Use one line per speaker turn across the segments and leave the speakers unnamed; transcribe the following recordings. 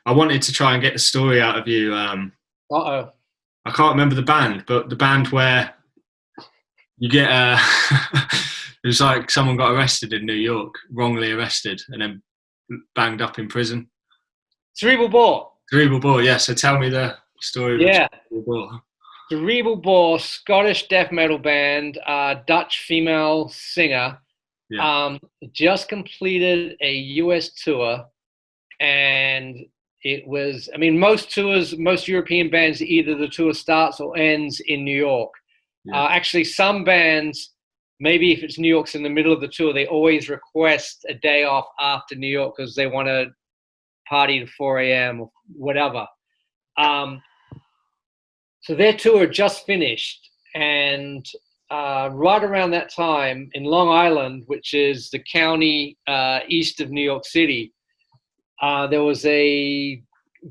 I wanted to try and get the story out of you.
Uh-oh.
I can't remember the band, but the band where you get it was like someone got arrested in New York, wrongly arrested, and then banged up in prison.
Cerebral Bore.
Cerebral Bore, yeah. So tell me the story of
Yeah.
Cerebral Bore.
Cerebral Bore, Scottish death metal band, Dutch female singer,
Yeah,
just completed a US tour. And it was, I mean, most tours, most European bands, either the tour starts or ends in New York.
yeah,
Actually, some bands, maybe if it's New York's in the middle of the tour, they always request a day off after New York because they want to party to 4 a.m. or whatever. Um, so their tour just finished, and right around that time in Long Island, which is the county east of New York City, there was a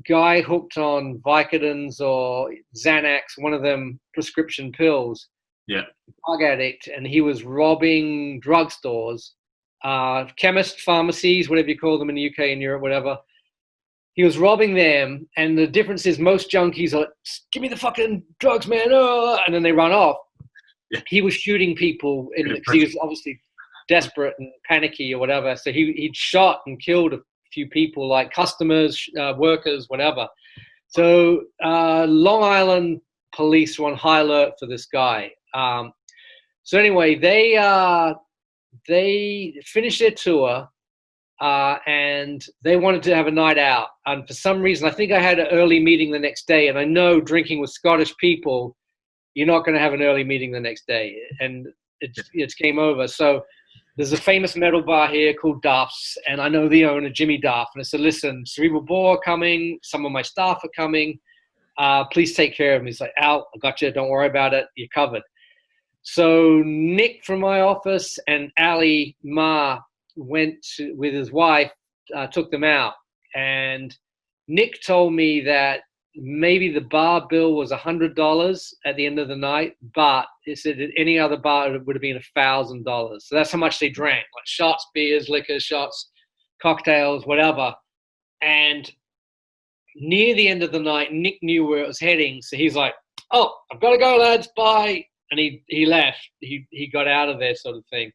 guy hooked on Vicodins or Xanax, one of them prescription pills,
yeah.
drug addict, and he was robbing drugstores, chemists, pharmacies, whatever you call them in the UK and Europe, whatever. He was robbing them, and the difference is most junkies are like, give me the fucking drugs, man, and then they run off.
Yeah.
He was shooting people because he was obviously desperate and panicky or whatever. So he'd shot and killed a few people, like customers, workers, whatever. So Long Island police were on high alert for this guy. So anyway, they finished their tour. And they wanted to have a night out. And for some reason, I think I had an early meeting the next day. And I know drinking with Scottish people, you're not going to have an early meeting the next day. And it's game over. So there's a famous metal bar here called Duff's. And I know the owner, Jimmy Duff. And I said, listen, Cerebral Bore coming. Some of my staff are coming. Please take care of me. He's like, Al, I got you. Don't worry about it. You're covered. So Nick from my office and Ali Ma went with his wife, took them out, and Nick told me that maybe the bar bill was $100 at the end of the night, but he said at any other bar it would have been $1,000. So that's how much they drank, like shots, beers, liquor, shots, cocktails, whatever. And near the end of the night, Nick knew where it was heading, so he's like, "Oh, I've got to go, lads, bye." And he left. He got out of there, sort of thing.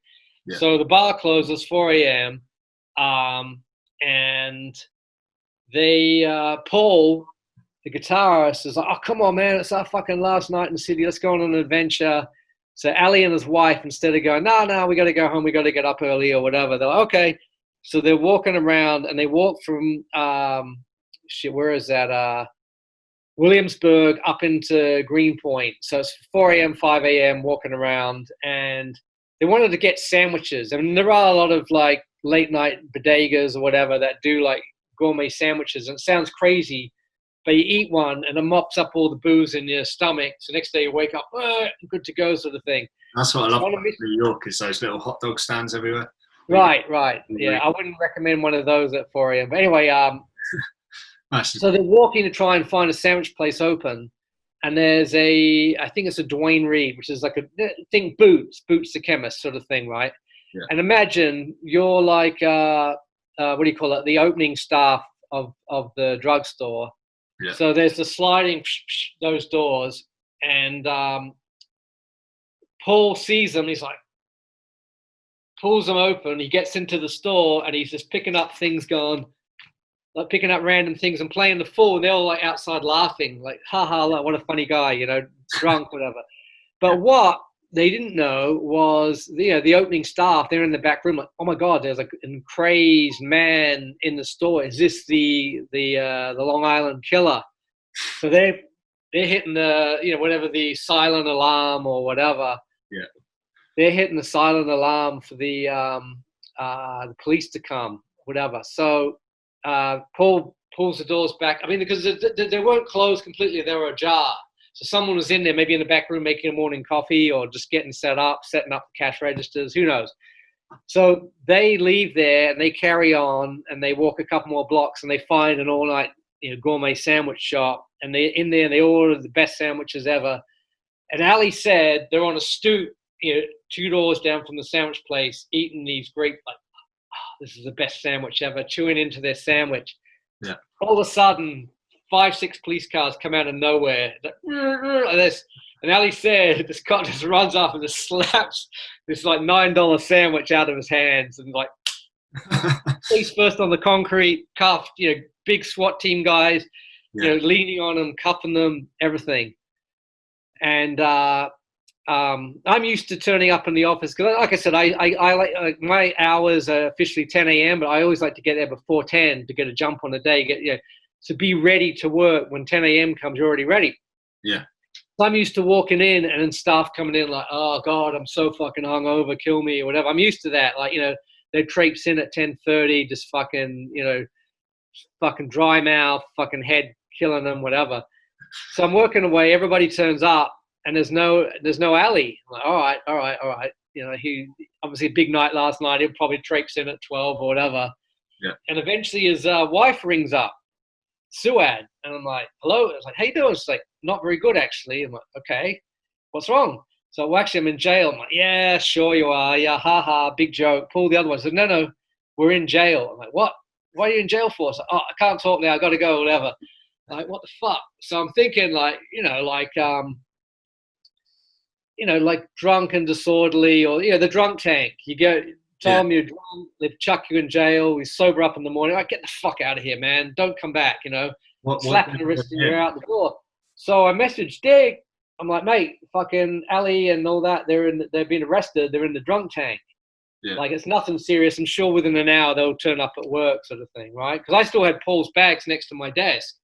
Yeah. So the bar closes 4 a.m. And they Paul, the guitarist, is like, "Oh, come on, man! It's our fucking last night in the city. Let's go on an adventure." So Ali and his wife, instead of going, "No, we got to go home. We got to get up early or whatever," they're like, "Okay." So they're walking around, and they walk from where is that? Williamsburg up into Greenpoint. So it's 4 a.m., 5 a.m. walking around, and they wanted to get sandwiches. I mean, there are a lot of like late night bodegas or whatever that do like gourmet sandwiches. And it sounds crazy, but you eat one and it mops up all the booze in your stomach. So next day you wake up, good to go, sort of thing.
That's what I love about New York is those little hot dog stands everywhere.
Right. Yeah, I wouldn't recommend one of those at 4 a.m. But anyway, so they're walking to try and find a sandwich place open. And there's I think it's a Dwayne Reed, which is like think Boots the chemist sort of thing, right? Yeah. And imagine you're like, what do you call it? The opening staff of the drugstore. Yeah. So there's the sliding those doors, and Paul sees them. He's like, pulls them open. He gets into the store, and he's just picking up things, like picking up random things and playing the fool, and they're all like outside laughing, like, ha, what a funny guy, drunk, whatever. But what they didn't know was, the opening staff, they're in the back room like, oh my God, there's like a crazed man in the store. Is this the Long Island killer? So they're hitting the, whatever, the silent alarm or whatever.
Yeah.
They're hitting the silent alarm for the police to come, whatever. So Paul pulls the doors back. I mean, because they weren't closed completely, they were ajar. So someone was in there, maybe in the back room making a morning coffee or just getting setting up the cash registers, who knows. So they leave there and they carry on and they walk a couple more blocks and they find an all-night gourmet sandwich shop, and they're in there and they order the best sandwiches ever. And Ali said they're on a stoop, 2 doors down from the sandwich place, eating these great, like, this is the best sandwich ever, chewing into their sandwich.
Yeah.
All of a sudden, 5-6 police cars come out of nowhere. And Ali said, this cop just runs up and just slaps this like $9 sandwich out of his hands and like face first on the concrete, cuffed, big SWAT team guys, leaning on them, cuffing them, everything. And I'm used to turning up in the office because, like I said, I like my hours are officially 10 a.m., but I always like to get there before 10 to get a jump on the day, to be ready to work when 10 a.m. comes. You're already ready.
Yeah.
So I'm used to walking in and then staff coming in like, oh God, I'm so fucking hungover, kill me or whatever. I'm used to that. Like, they traipse in at 10:30, just fucking, fucking dry mouth, fucking head killing them, whatever. So I'm working away. Everybody turns up, and there's no Ali. I'm like, all right. He obviously a big night last night. He'll probably traipse in at 12 or whatever.
Yeah.
And eventually his wife rings up, Suad, and I'm like, hello. I was like, how you doing? It's like, not very good actually. I'm like, okay, what's wrong? So, well, actually, I'm in jail. I'm like, yeah, sure you are. Yeah, ha, big joke. Pull the other one. I said, no, we're in jail. I'm like, what? What are you in jail for? So, I can't talk now. I got to go, whatever. Like, what the fuck? So I'm thinking, like, like drunk and disorderly, or the drunk tank. You go, tell them you're drunk, they chuck you in jail. We sober up in the morning. Like, get the fuck out of here, man. Don't come back. Slapping the wrist and you're out the door. So I messaged Dig. I'm like, mate, fucking Ali and all that. They've been arrested. They're in the drunk tank. Yeah. Like, it's nothing serious. I'm sure within an hour they'll turn up at work, sort of thing, right? Because I still had Paul's bags next to my desk.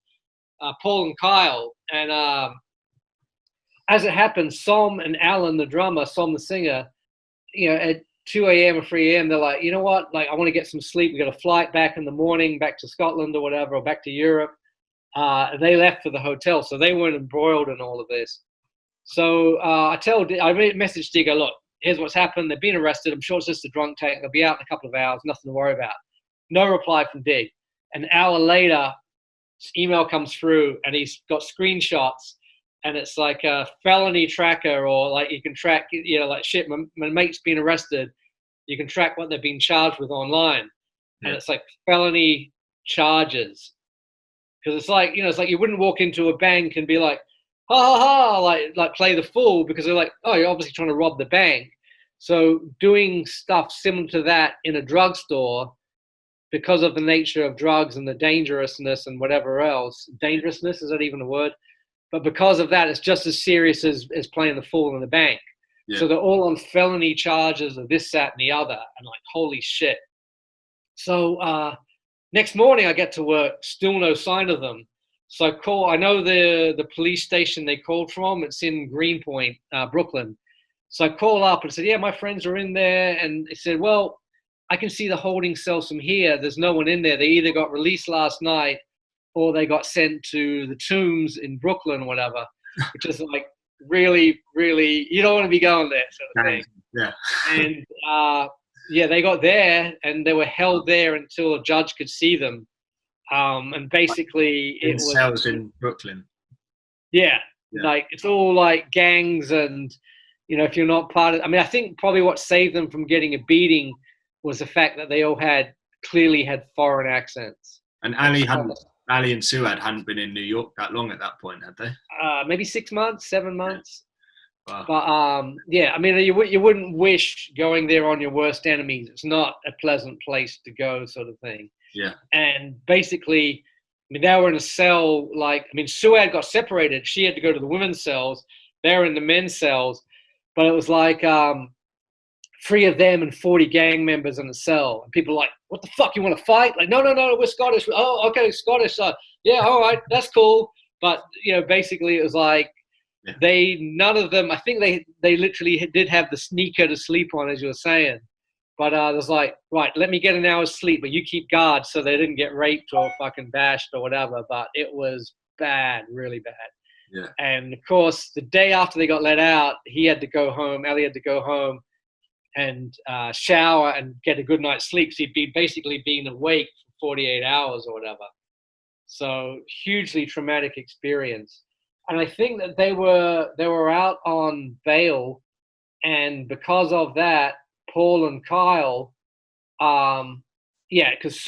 Paul and Kyle, and as it happened, Som and Alan, the drummer, Som the singer, at 2 a.m. or 3 a.m., they're like, you know what? Like, I want to get some sleep. We got a flight back in the morning, back to Scotland or whatever, or back to Europe. They left for the hotel, so they weren't embroiled in all of this. So I messaged Digger, look, here's what's happened. They've been arrested. I'm sure it's just a drunk tank. They'll be out in a couple of hours. Nothing to worry about. No reply from Dig. An hour later, email comes through and he's got screenshots and it's like a felony tracker, or like you can track, like shit, my mate's been arrested. You can track what they've been charged with online. Yeah. And it's like felony charges. Because it's like, it's like you wouldn't walk into a bank and be like, ha ha ha, like play the fool, because they're like, oh, you're obviously trying to rob the bank. So doing stuff similar to that in a drugstore, because of the nature of drugs and the dangerousness and whatever else. Dangerousness, is that even a word? But because of that, it's just as serious as playing the fool in the bank. Yeah. So they're all on felony charges of this, that, and the other. And like, holy shit. So next morning I get to work, still no sign of them. So I know the police station they called from. It's in Greenpoint, Brooklyn. So I call up and said, yeah, my friends are in there. And they said, well, I can see the holding cells from here. There's no one in there. They either got released last night or they got sent to the Tombs in Brooklyn or whatever, which is like really, really, you don't want to be going there, sort of thing.
Yeah.
And they got there and they were held there until a judge could see them. And basically it was
cells in Brooklyn.
Yeah. Like it's all like gangs and, if you're not part of, I think probably what saved them from getting a beating was the fact that they all clearly had foreign accents.
And Ali and Suad hadn't been in New York that long at that point, had they?
Maybe 6 months, 7 months.
Wow.
But you wouldn't wish going there on your worst enemies. It's not a pleasant place to go, sort of thing.
Yeah.
And basically, they were in a cell. Suad got separated. She had to go to the women's cells. They were in the men's cells, but it was like 3 of them and 40 gang members in a cell. And people are like, what the fuck, you want to fight? Like, no, we're Scottish. Oh, okay, Scottish. Yeah, all right, that's cool. But, basically it was like, none of them, I think they literally did have the sneaker to sleep on, as you were saying. But it was like, right, let me get an hour's sleep, but you keep guard so they didn't get raped or fucking bashed or whatever. But it was bad, really bad.
Yeah.
And, of course, the day after they got let out, he had to go home, Ali had to go home and shower and get a good night's sleep. So he'd be basically being awake for 48 hours or whatever. So hugely traumatic experience. And I think that they were out on bail, and because of that, Paul and Kyle, Yeah, because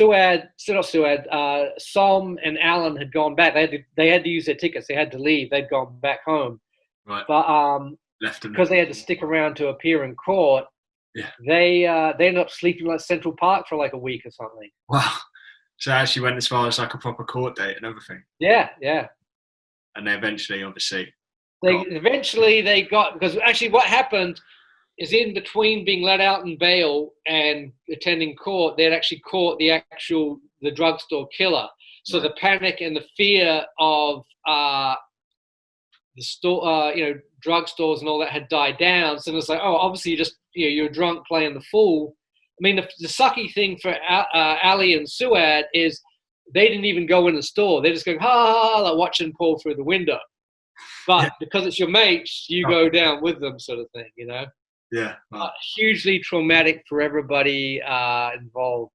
Som and Alan had gone back. They had to use their tickets. They had to leave. They'd gone back home.
Right.
But
Left them.
because they had to stick around to appear in court,
Yeah.
they ended up sleeping at Central Park for like a week or something.
Wow. So it actually went as far as like a proper court date and everything.
Yeah, yeah.
And they eventually, obviously,
they got, because actually what happened is in between being let out in bail and attending court, they'd actually caught the drugstore killer. So the panic and the fear of the store, drugstores and all that had died down. So it's like, oh, obviously you're drunk playing the fool. I mean, the sucky thing for Ali and Suad is they didn't even go in the store. They're just going, ha, ha, ha, like watching Paul through the window. But because it's your mates, you go down with them, sort of thing,
Yeah. Wow.
Hugely traumatic for everybody involved.